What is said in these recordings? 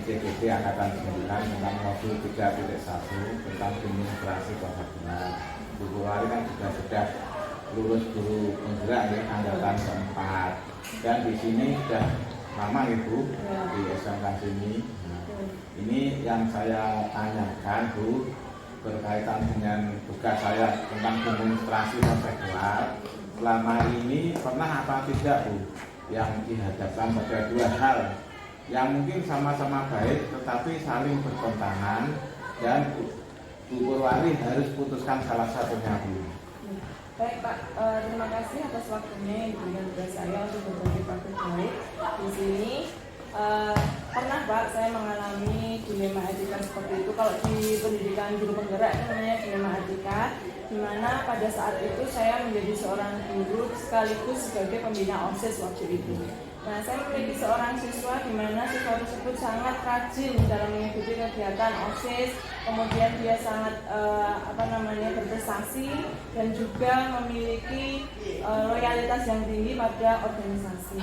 CDT Angkatan 9 tentang modul 3.1 tentang demonstrasi konservasi. Bu Purwari kan sudah lulus guru penggerak ya, angkatan keempat, dan di sini sudah lama Ibu di SMK sini. Nah, ini yang saya tanyakan Bu, berkaitan dengan tugas saya tentang demonstrasi konservasi. Selama ini pernah apa tidak Bu yang dihadapkan pada dua hal yang mungkin sama-sama baik tetapi saling bertentangan dan Bu Purwari harus putuskan salah satunya Bu? Baik Pak, terima kasih atas waktunya yang diberikan kepada saya untuk berbagi praktik baik di sini. Pernah Pak saya mengalami dilema etika seperti itu. Kalau di pendidikan guru penggerak itu namanya dilema etika, di mana pada saat itu saya menjadi seorang guru sekaligus sebagai pembina OSIS waktu itu. Nah, saya memiliki seorang siswa di mana siswa tersebut sangat rajin dalam mengikuti kegiatan OSIS, kemudian dia sangat berprestasi dan juga memiliki loyalitas yang tinggi pada organisasi.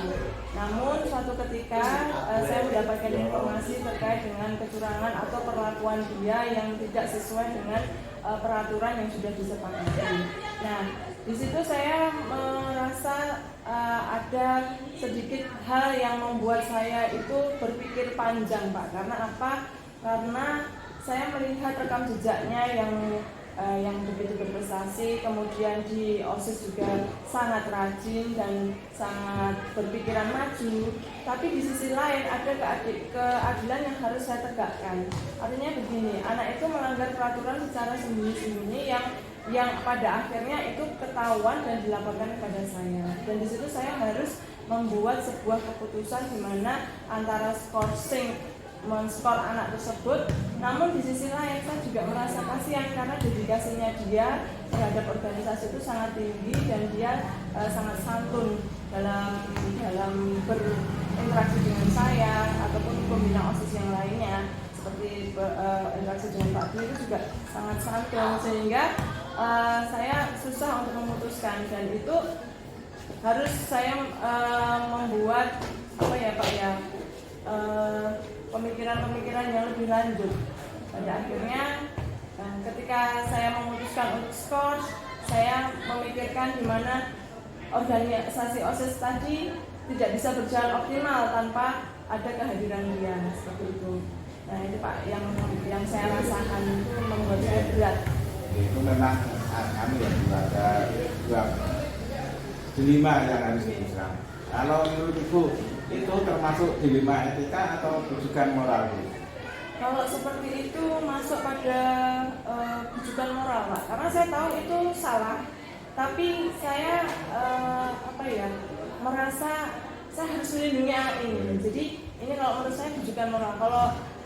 Namun suatu ketika saya mendapatkan informasi terkait dengan kecurangan atau perlakuan dia yang tidak sesuai dengan peraturan yang sudah disepakati. Nah, di situ saya merasa ada sedikit hal yang membuat saya itu berpikir panjang Pak. Karena apa? Karena saya melihat rekam jejaknya yang begitu berprestasi, kemudian di OSIS juga sangat rajin dan sangat berpikiran maju. Tapi di sisi lain ada keadilan yang harus saya tegakkan. Artinya begini, anak itu melanggar peraturan secara sembunyi-sembunyi yang pada akhirnya itu ketahuan dan dilaporkan kepada saya. Dan di situ saya harus membuat sebuah keputusan di mana antara men-skor anak tersebut, namun di sisi lain saya juga merasa kasihan karena dedikasinya dia terhadap organisasi itu sangat tinggi dan dia sangat santun dalam berinteraksi dengan saya ataupun pembina OSIS yang lainnya, seperti interaksi dengan Pak Dwi itu juga sangat santun, sehingga saya susah untuk memutuskan, dan itu harus saya membuat pemikiran-pemikiran yang lebih lanjut. Pada akhirnya ketika saya memutuskan untuk skor, saya memikirkan di mana organisasi OSIS tadi tidak bisa berjalan optimal tanpa ada kehadiran dia, seperti itu. Nah itu Pak yang saya rasakan itu membuat saya berat. Itu memang kami yang ada dua dilema yang harus diputuskan. Kalau menurut Ibu itu termasuk dilema etika atau bujukan moral? Kalau seperti itu masuk pada bujukan moral Pak, karena saya tahu itu salah, tapi saya merasa saya harus melindungi anak ini. Jadi ini kalau menurut saya bujukan moral.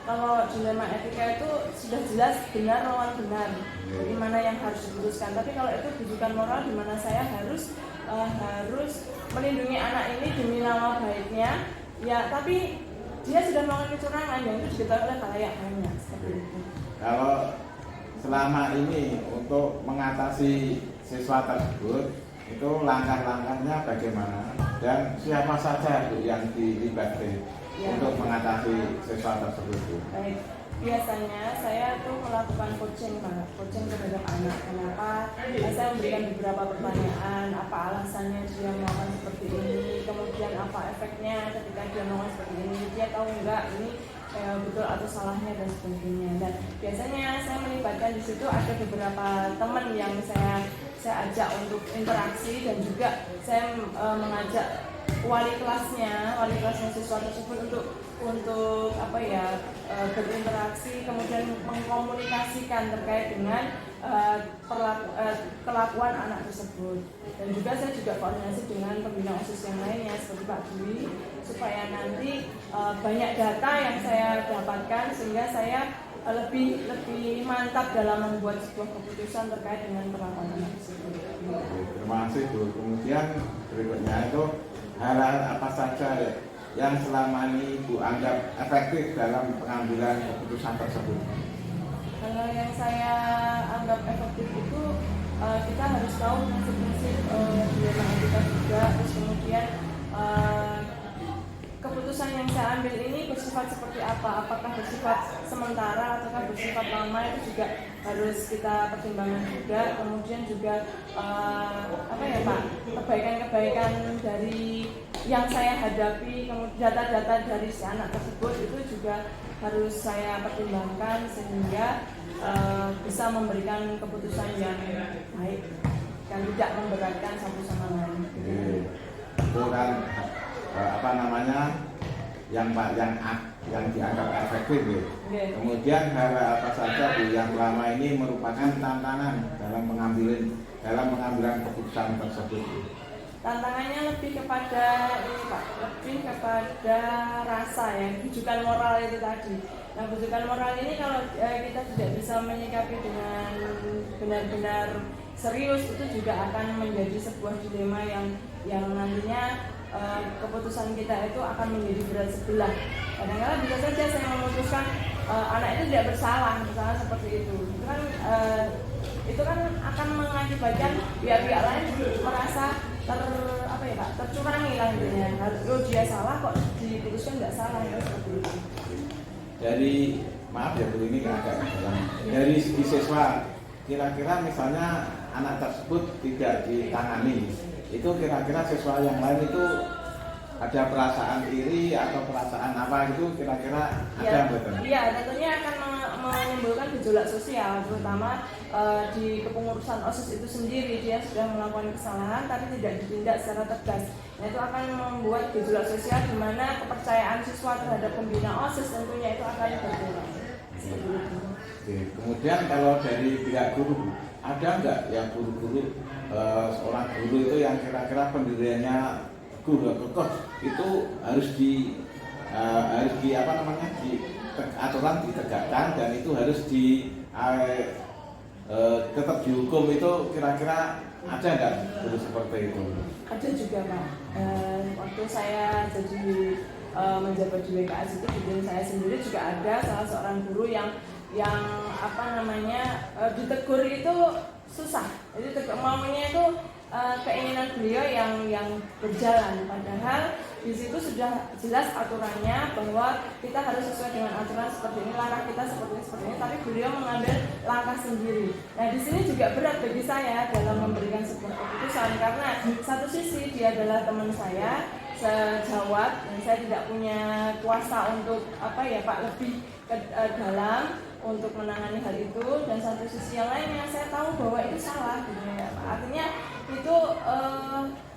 Kalau dilema etika itu sudah jelas benar lawan benar, di mana yang harus diputuskan. Tapi kalau itu bujukan moral, di mana saya harus melindungi anak ini demi nama baiknya, ya. Tapi dia sudah melakukan kecurangan yang itu diketahui oleh khalayak banyak, seperti itu. Kalau selama ini untuk mengatasi siswa tersebut, itu langkah-langkahnya bagaimana dan siapa saja yang dilibatkan untuk mengatasi siswa tersebut? Baik, biasanya saya tuh melakukan coaching terhadap anak. Kenapa? Saya memberikan beberapa pertanyaan, apa alasannya dia melakukan seperti ini, kemudian apa efeknya ketika dia melakukan seperti ini, dia tahu enggak ini betul atau salahnya dan sebagainya. Dan biasanya saya melibatkan di situ ada beberapa teman yang saya ajak untuk interaksi, dan juga saya mengajak wali kelasnya siswa tersebut untuk berinteraksi, kemudian mengkomunikasikan terkait dengan kelakuan anak tersebut. Dan juga saya koordinasi dengan pembina OSIS yang lainnya seperti Pak Dwi, supaya nanti banyak data yang saya dapatkan sehingga saya lebih mantap dalam membuat sebuah keputusan terkait dengan perlakuan anak tersebut. Terima kasih Bu. Kemudian berikutnya itu hal-hal apa saja yang selama ini Ibu anggap efektif dalam pengambilan keputusan tersebut? Kalau yang saya anggap efektif itu kita harus tahu prinsip-prinsip dilema etika juga, terus kemudian keputusan yang saya ambil ini bersifat seperti apa, apakah bersifat sementara ataukah bersifat lama, itu juga harus kita pertimbangkan juga. Kemudian juga apa ya Pak, kebaikan-kebaikan dari yang saya hadapi, kemudian data-data dari si anak tersebut itu juga harus saya pertimbangkan sehingga bisa memberikan keputusan yang baik dan tidak memberatkan satu sama lain. Itu kan apa namanya yang dianggap efektif ya. Kemudian hal apa saja Bu yang selama ini merupakan tantangan dalam pengambilan keputusan tersebut? Tantangannya lebih kepada ini Pak, lebih kepada rasa ya, bujukan moral itu tadi. Nah, bujukan moral ini kalau kita tidak bisa menyikapi dengan benar-benar serius, itu juga akan menjadi sebuah dilema yang nantinya keputusan kita itu akan menjadi berat sebelah. Kadang-kadang bisa saja saya memutuskan anak itu tidak bersalah, misalnya seperti itu. Itu kan akan mengakibatkan pihak-pihak lain merasa tercurangi lah intinya. Oh dia salah kok diputuskan nggak salah, ya seperti itu. Dari maaf ya Bu, ini agak dalam. Dari segi siswa, kira-kira misalnya anak tersebut tidak ditangani, itu kira-kira siswa yang lain itu ada perasaan iri atau perasaan apa itu kira-kira ada betul? Iya, tentunya akan menimbulkan gejolak sosial, terutama di kepengurusan OSIS itu sendiri. Dia sudah melakukan kesalahan tapi tidak ditindak secara tegas. Nah, itu akan membuat gejolak sosial di mana kepercayaan siswa terhadap pembina OSIS tentunya itu akan berkurang. Kemudian kalau dari pihak guru, ada nggak yang guru-guru seorang guru itu yang kira-kira pendiriannya guru kekeh itu harus di apa namanya aturan ditegakkan dan itu harus tetap dihukum, itu kira-kira ada nggak guru seperti itu? Ada juga Pak. Waktu saya jadi menjabat di WKS itu di tim saya sendiri juga ada salah seorang guru yang apa namanya ditegur itu susah. Jadi maunya itu keinginan beliau yang berjalan, padahal di situ sudah jelas aturannya bahwa kita harus sesuai dengan aturan seperti ini, langkah kita seperti ini, tapi beliau mengambil langkah sendiri. Nah, di sini juga berat bagi saya dalam memberikan sebuah keputusan karena satu sisi dia adalah teman saya sejawat dan saya tidak punya kuasa untuk apa ya Pak lebih dalam untuk menangani hal itu, dan satu sisi yang lainnya saya tahu bahwa itu salah gitu ya Pak. Artinya itu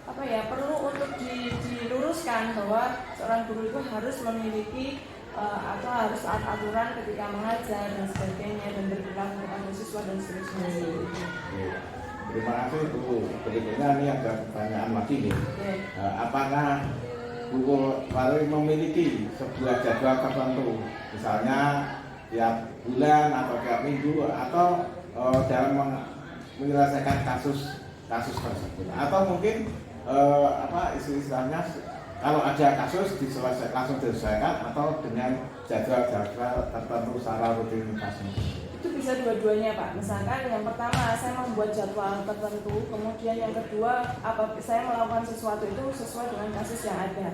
apa ya perlu untuk diluruskan bahwa seorang guru itu harus memiliki atau harus taat aturan ketika mengajar dan sebagainya dan berperilaku kepada siswa dan seterusnya. Terima kasih Bu. Berikutnya ini ada pertanyaan lagi nih. Apakah Bu Farli memiliki sebuah jadwal tertentu, misalnya tiap bulan atau tiap minggu atau dalam menyelesaikan kasus tersebut, atau mungkin apa istilahnya kalau ada kasus langsung diselesaikan atau dengan jadwal tertentu secara rutinitas? Itu bisa dua-duanya Pak. Misalkan yang pertama saya membuat jadwal tertentu, kemudian yang kedua saya melakukan sesuatu itu sesuai dengan kasus yang ada.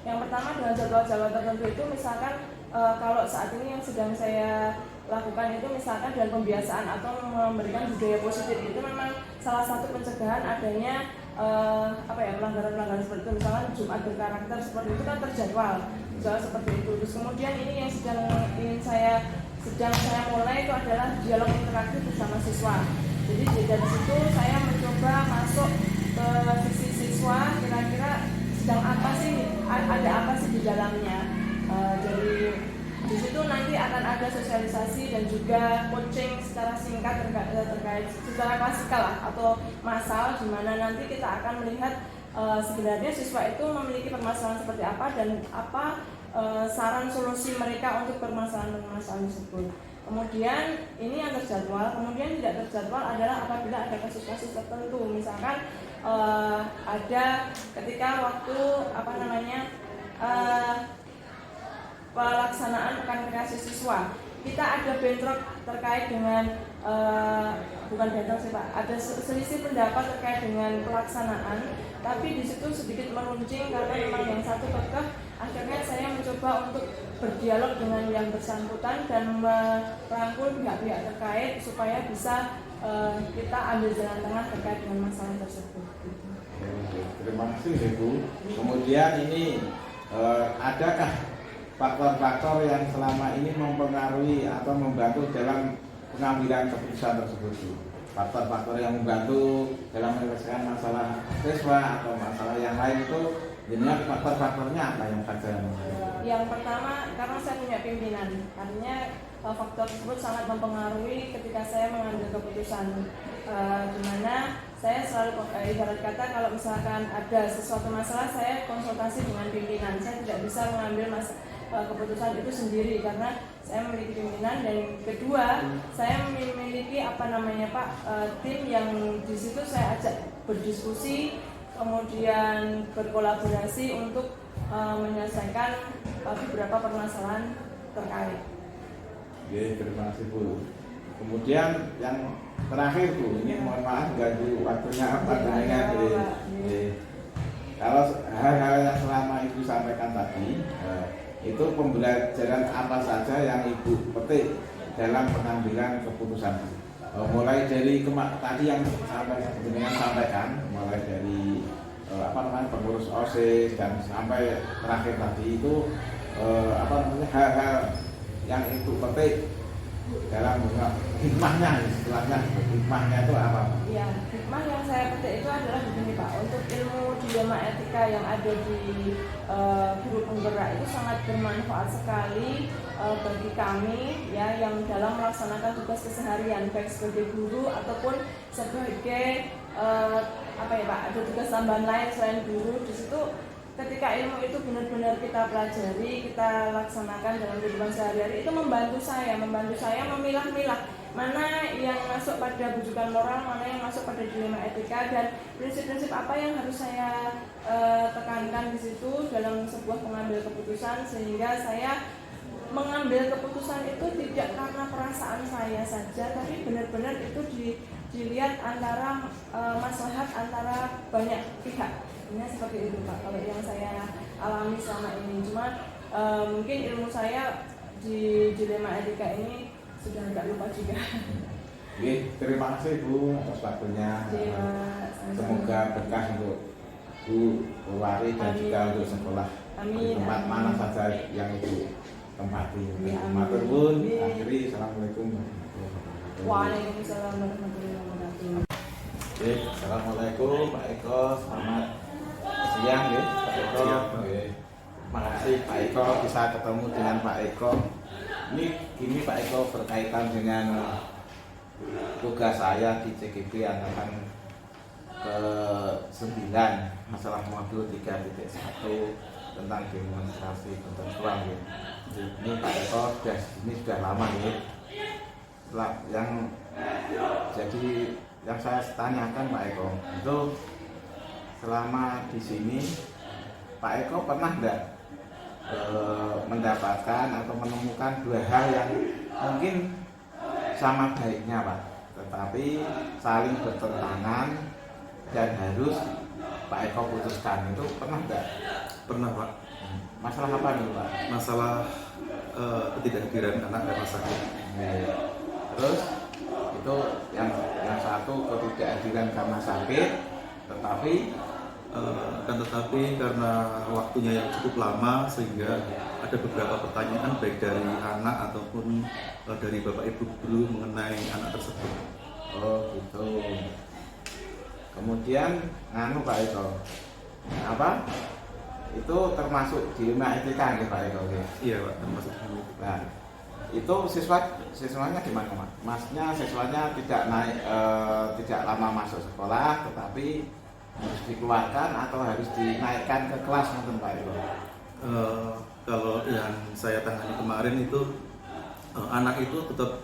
Yang pertama dengan jadwal-jadwal tertentu itu misalkan kalau saat ini yang sedang saya lakukan itu misalkan dengan pembiasaan atau memberikan budaya positif, itu memang salah satu pencegahan adanya pelanggaran-pelanggaran seperti itu. Misalkan Jumat berkarakter seperti itu kan terjadwal, misalnya seperti itu. Terus kemudian ini yang sedang saya mulai itu adalah dialog interaktif bersama siswa. Jadi dari situ saya mencoba masuk ke sisi siswa, kira-kira sedang apa sih, ada apa sih di dalamnya. Jadi di situ nanti akan ada sosialisasi dan juga coaching secara singkat terkait secara klasikal lah atau massal, di mana nanti kita akan melihat sebenarnya siswa itu memiliki permasalahan seperti apa dan apa saran solusi mereka untuk permasalahan tersebut. Kemudian ini yang terjadwal, kemudian tidak terjadwal adalah apabila ada kasus-kasus tertentu, misalkan ada ketika waktu pelaksanaan pekan kreasi siswa, kita ada bentrok terkait dengan bukan bentrok sih Pak, ada selisih pendapat terkait dengan pelaksanaan, tapi di situ sedikit meruncing karena memang yang satu kekeh Akhirnya saya mencoba untuk berdialog dengan yang bersangkutan dan merangkul pihak-pihak terkait supaya bisa kita ambil jalan tengah terkait dengan masalah tersebut. Oke, terima kasih Ibu. Kemudian ini adakah faktor-faktor yang selama ini mempengaruhi atau membantu dalam pengambilan keputusan tersebut? Faktor-faktor yang membantu dalam menyelesaikan masalah siswa atau masalah yang lain itu, ini faktor-faktornya apa yang saja? Yang pertama, karena saya punya pimpinan, artinya faktor tersebut sangat mempengaruhi ketika saya mengambil keputusan. Dimana saya selalu ibarat kata kalau misalkan ada sesuatu masalah, saya konsultasi dengan pimpinan. Saya tidak bisa mengambil keputusan itu sendiri karena saya memiliki pimpinan, dan kedua saya memiliki tim yang di situ saya ajak berdiskusi, kemudian berkolaborasi untuk menyelesaikan beberapa permasalahan terkait. Oke, terima kasih Bu. Kemudian yang terakhir Bu, ini mohon maaf ganggu waktunya apa dengan kalau hal-hal yang selama Ibu sampaikan tadi, itu pembelajaran apa saja yang Ibu petik dalam pengambilan keputusan? Mulai dari tadi yang dengan sampaikan, mulai dari pengurus OSIS dan sampai terakhir tadi itu hal-hal yang Ibu petik dalam hikmahnya, istilahnya hikmahnya itu apa? Ya, hikmah yang saya petik itu adalah begini Pak, untuk ilmu dilema etika yang ada di guru penggerak itu sangat bermanfaat sekali bagi kami ya, yang dalam melaksanakan tugas keseharian baik sebagai guru ataupun sebagai ada tugas tambahan lain selain guru. Di situ ketika ilmu itu benar-benar kita pelajari, kita laksanakan dalam kehidupan sehari-hari, itu membantu saya memilah-milah mana yang masuk pada bujukan moral, mana yang masuk pada dilema etika, dan prinsip-prinsip apa yang harus saya tekankan di situ dalam sebuah pengambil keputusan, sehingga saya mengambil keputusan itu tidak karena perasaan saya saja, tapi benar-benar itu dilihat antara maslahat antara banyak pihak. Ini seperti itu Pak, kalau yang saya alami selama ini. Cuma mungkin ilmu saya di dilema etika ini sudah agak lupa juga. Oke, terima kasih Bu atas waktunya. Semoga berkah untuk Bu Purwari dan juga untuk sekolah di tempat mana saja yang Ibu tempati. Matur nuwun. Akhiri, assalamualaikum warahmatullahi wabarakatuh. Waalaikumsalam warahmatullahi wabarakatuh. Oke, assalamualaikum Pak Eko, selamat siang ya Pak Eko. Terima kasih Pak Eko, bisa ketemu dengan Pak Eko. Ini Pak Eko berkaitan dengan tugas saya di CGP angkatan ke-9 masalah modul 3.1 tentang demonstrasi ketentuan ya. Ini Pak Eko sudah lama ya. Yang saya tanyakan Pak Eko itu, selama di sini Pak Eko pernah enggak mendapatkan atau menemukan dua hal yang mungkin sama baiknya Pak, tetapi saling bertentangan dan harus Pak Eko putuskan, itu pernah enggak? Pernah Pak. Masalah apa nih Pak? Masalah ketidakhadiran anak karena sakit. Terus itu yang satu ketidakhadiran karena sakit, tetapi karena waktunya yang cukup lama sehingga ada beberapa pertanyaan baik dari anak ataupun dari Bapak Ibu guru mengenai anak tersebut. Oh gitu. Kemudian Pak Eko, itu termasuk dilema etika ya Pak Eko? Iya Pak, termasuk dilema. Nah, itu siswanya gimana Mas? Masnya siswanya tidak lama masuk sekolah, tetapi harus dikeluarkan atau harus dinaikkan ke kelas mungkin Pak Eko? Kalau yang saya tangani kemarin itu anak itu tetap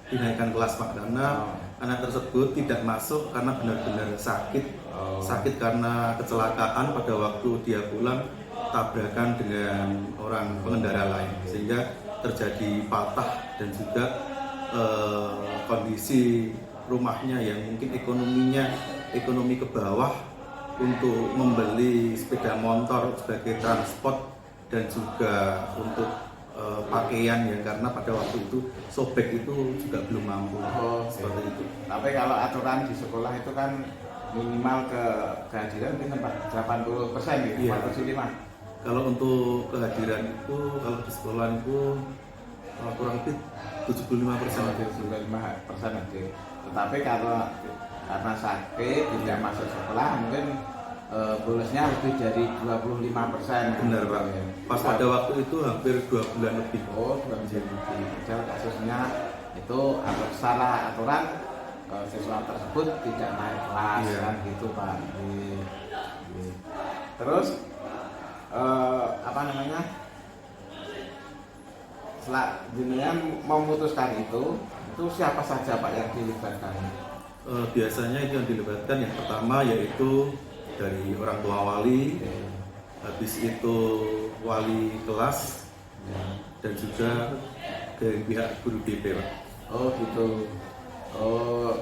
dinaikkan kelas Pak, karena anak tersebut tidak masuk karena benar-benar sakit karena kecelakaan pada waktu dia pulang tabrakan dengan orang pengendara lain, sehingga terjadi patah dan juga kondisi rumahnya yang mungkin ekonomi ke bawah untuk membeli sepeda motor sebagai transport dan juga untuk pakaian ya, karena pada waktu itu sobek itu juga belum mampu. Seperti itu. Tapi kalau aturan di sekolah itu kan minimal kehadiran mungkin 80% gitu, Iya. 45. Kalau untuk kehadiran itu kalau di sekolah itu kurang lebih 75%. 75% aja. Tetapi kalau karena sakit tidak masuk sekolah mungkin bolusnya lebih dari 25%. Benar Pak. Pas pada waktu itu hampir 2 bulan lebih. Oh, 2 bulan lebih. Padahal kasusnya itu salah aturan, siswa tersebut tidak naik kelas. Iya. Kan gitu Pak. Terus apa namanya? Setelah jenengan memutuskan itu siapa saja Pak yang dilibatkan? Biasanya itu yang dilibatkan yang pertama yaitu dari orang tua wali, habis itu wali kelas, dan juga dari pihak guru BP Pak. Oh gitu. Oh,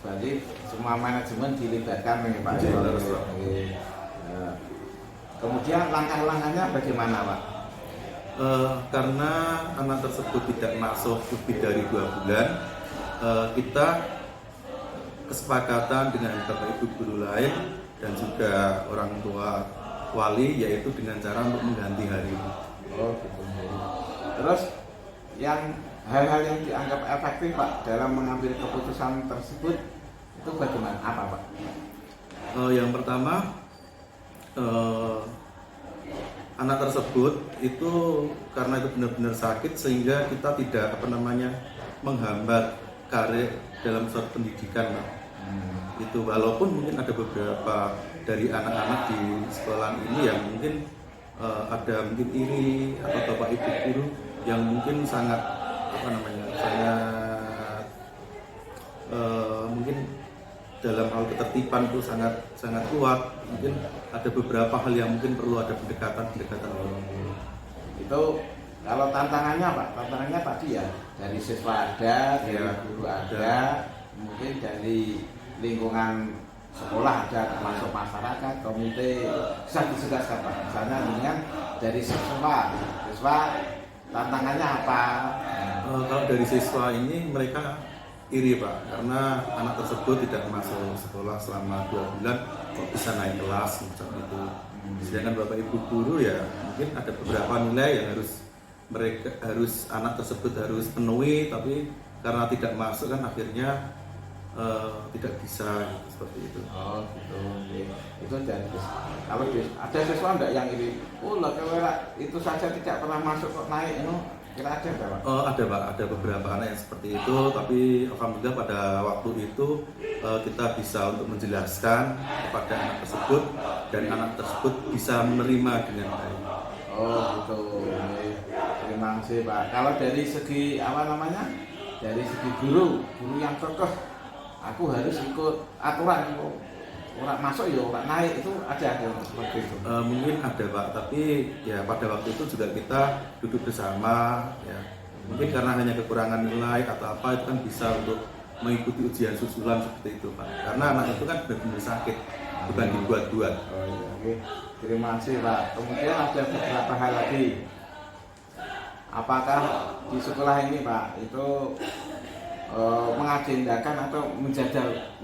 berarti semua manajemen dilibatkan nih Pak. Iya, harus, Pak. Kemudian langkah-langkahnya bagaimana Pak? Karena anak tersebut tidak masuk lebih dari 2 bulan, kita kesepakatan dengan bapak ibu guru lain dan juga orang tua wali, yaitu dengan cara untuk mengganti hari ini. Oh gitu. Terus yang hal-hal yang dianggap efektif Pak dalam mengambil keputusan tersebut itu bagaimana? Apa Pak? Yang pertama, anak tersebut itu karena itu benar-benar sakit sehingga kita tidak menghambat karir dalam suatu pendidikan Pak. Itu walaupun mungkin ada beberapa dari anak-anak di sekolah ini yang mungkin ada mungkin iri atau bapak ibu guru yang mungkin sangat mungkin dalam hal ketertiban itu sangat kuat. Mungkin ada beberapa hal yang mungkin perlu ada pendekatan. Itu kalau tantangannya Pak, tantangannya tadi ya dari siswa ada, dari Ya, guru ada, mungkin dari lingkungan sekolah ada, termasuk masyarakat, komite, bisa disegaskan Pak. Misalnya dengan dari siswa tantangannya apa? Kalau dari siswa ini mereka iri Pak, karena anak tersebut tidak masuk sekolah selama 2 bulan kok bisa naik kelas macam itu. Sedangkan bapak ibu guru ya mungkin ada beberapa nilai yang anak tersebut harus penuhi, tapi karena tidak masuk kan akhirnya tidak bisa seperti itu. Oh gitu. Itu dari kalau ada siswa enggak yang iri? Oh lah itu saja tidak pernah masuk kok naik, kira ada enggak Pak? Ada Pak, ada beberapa anak yang seperti itu, tapi alhamdulillah pada waktu itu kita bisa untuk menjelaskan kepada anak tersebut dan anak tersebut bisa menerima dengan baik. Oh gitu. Terima kasih Pak. Kalau dari segi dari segi guru yang kekeh, aku harus ikut aturan, orang masuk ya orang naik, itu ada seperti itu. Mungkin ada Pak, tapi ya pada waktu itu juga kita duduk bersama ya. Mungkin karena hanya kekurangan nilai atau apa itu kan bisa untuk mengikuti ujian susulan seperti itu Pak. Karena anak itu kan benar-benar sakit, bukan dibuat-buat. Oh iya, oke. Terima kasih Pak. Kemudian ada beberapa hal lagi. Apakah di sekolah ini Pak itu mengagendakan atau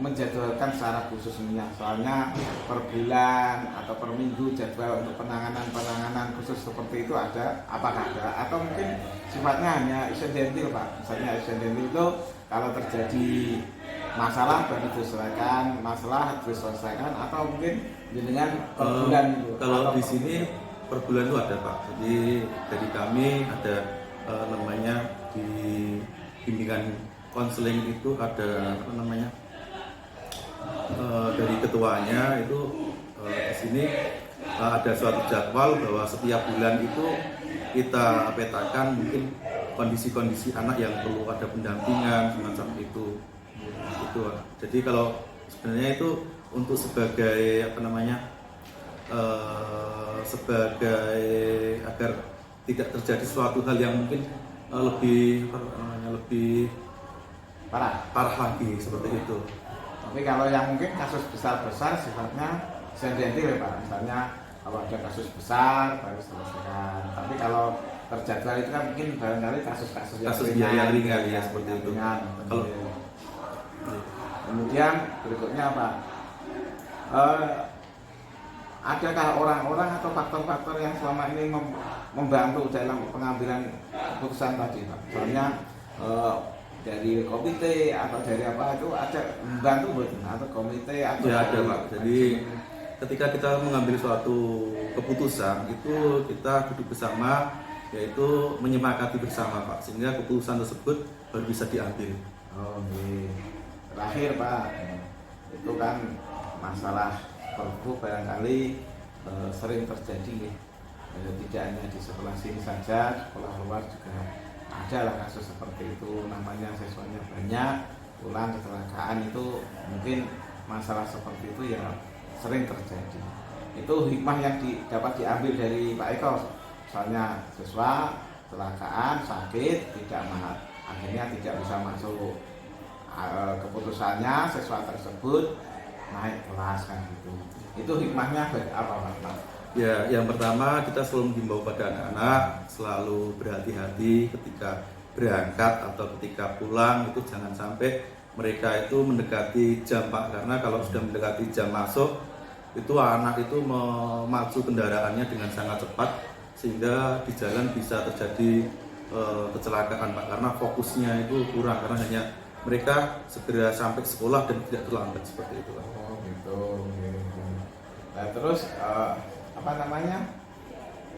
menjadwalkan secara khusus, soalnya per bulan atau per minggu jadwal untuk penanganan khusus seperti itu ada? Apakah ada? Atau mungkin sifatnya hanya insidental Pak? Misalnya insidental itu kalau terjadi masalah baru diselesaikan, atau mungkin dengan per bulan itu? Kalau di sini per bulan itu ada Pak. Jadi dari kami ada di bimbingan konseling itu ada dari ketuanya itu di sini ada suatu jadwal bahwa setiap bulan itu kita petakan mungkin kondisi-kondisi anak yang perlu ada pendampingan semacam itu. Jadi kalau sebenarnya itu untuk sebagai sebagai agar tidak terjadi suatu hal yang mungkin lebih parah lagi seperti itu. Tapi kalau yang mungkin kasus besar sifatnya sensitif ya Pak, misalnya kalau ada kasus besar baru selesaikan. Tapi kalau terjadwal itu kan mungkin barangkali kasus-kasus yang ringan ya seperti itu. Kalau kemudian berikutnya apa? Adakah orang-orang atau faktor-faktor yang selama ini membantu dalam pengambilan keputusan tadi, Pak? Misalnya dari komite atau dari apa itu ada membantu betul atau komite atau ya ada, Pak. Jadi ketika kita mengambil suatu keputusan itu kita duduk bersama, yaitu menyepakati bersama, Pak, sehingga keputusan tersebut baru bisa diambil. Oh, iya. Terakhir, Pak, itu kan masalah perpu barangkali sering terjadi, tidak hanya di sekolah sini saja, sekolah luar juga ada lah kasus seperti itu, namanya siswanya banyak, pulang kecelakaan, itu mungkin masalah seperti itu ya sering terjadi. Itu hikmah yang dapat diambil dari Pak Eko, misalnya siswa kecelakaan, sakit, akhirnya tidak bisa masuk keputusannya, siswa tersebut naik kelas kan gitu. Itu hikmahnya apa, Pak? Ya, yang pertama kita selalu menghimbau pada anak-anak selalu berhati-hati ketika berangkat atau ketika pulang, itu jangan sampai mereka itu mendekati jam, Pak, karena kalau sudah mendekati jam masuk itu anak itu memacu kendaraannya dengan sangat cepat sehingga di jalan bisa terjadi kecelakaan, Pak, karena fokusnya itu kurang, karena hanya mereka segera sampai sekolah dan tidak terlambat seperti itu, Pak. Oh gitu. Nah terus apa namanya,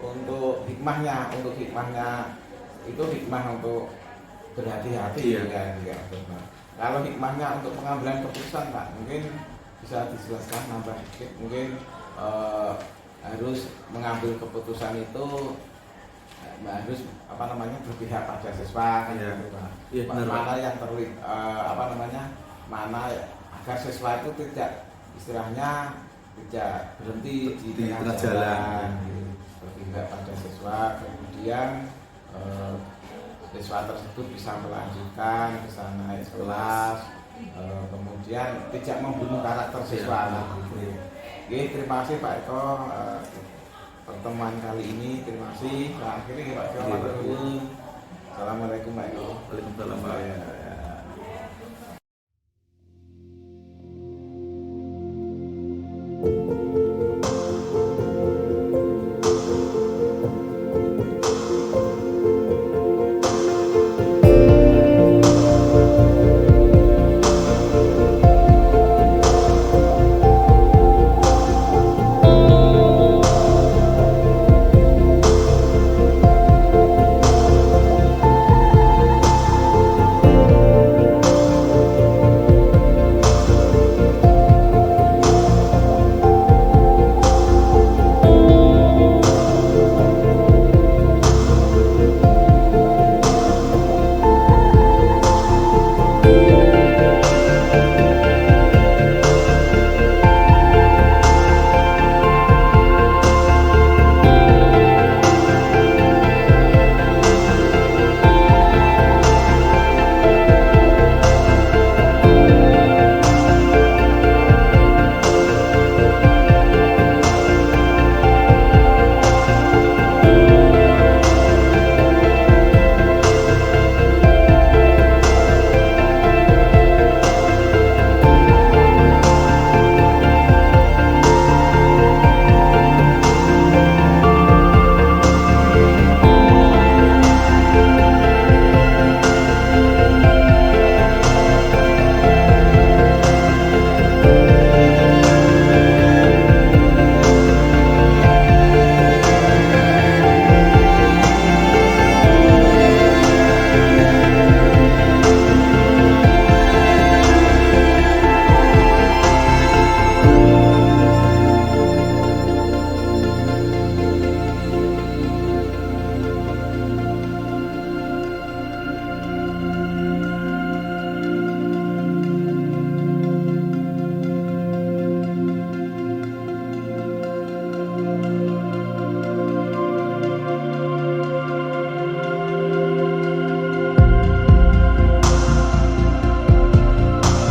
untuk hikmahnya itu hikmah untuk berhati-hati, iya. Ya. Kalau hikmahnya untuk pengambilan keputusan, Pak, mungkin bisa dijelaskan nambah sedikit. Mungkin harus mengambil keputusan itu harus berpihak pada siswa kan, iya. Gitu, Pak. Iya, Mana yang mana agar siswa itu tidak istilahnya tidak berhenti di tengah jalan, berpihak pada siswa, kemudian siswa tersebut bisa melanjutkan, bisa naik kelas, kemudian tidak membunuh karakter siswa. Oke, terima kasih Pak Eko, pertemuan kali ini, terima kasih. Akhirnya Pak Eko.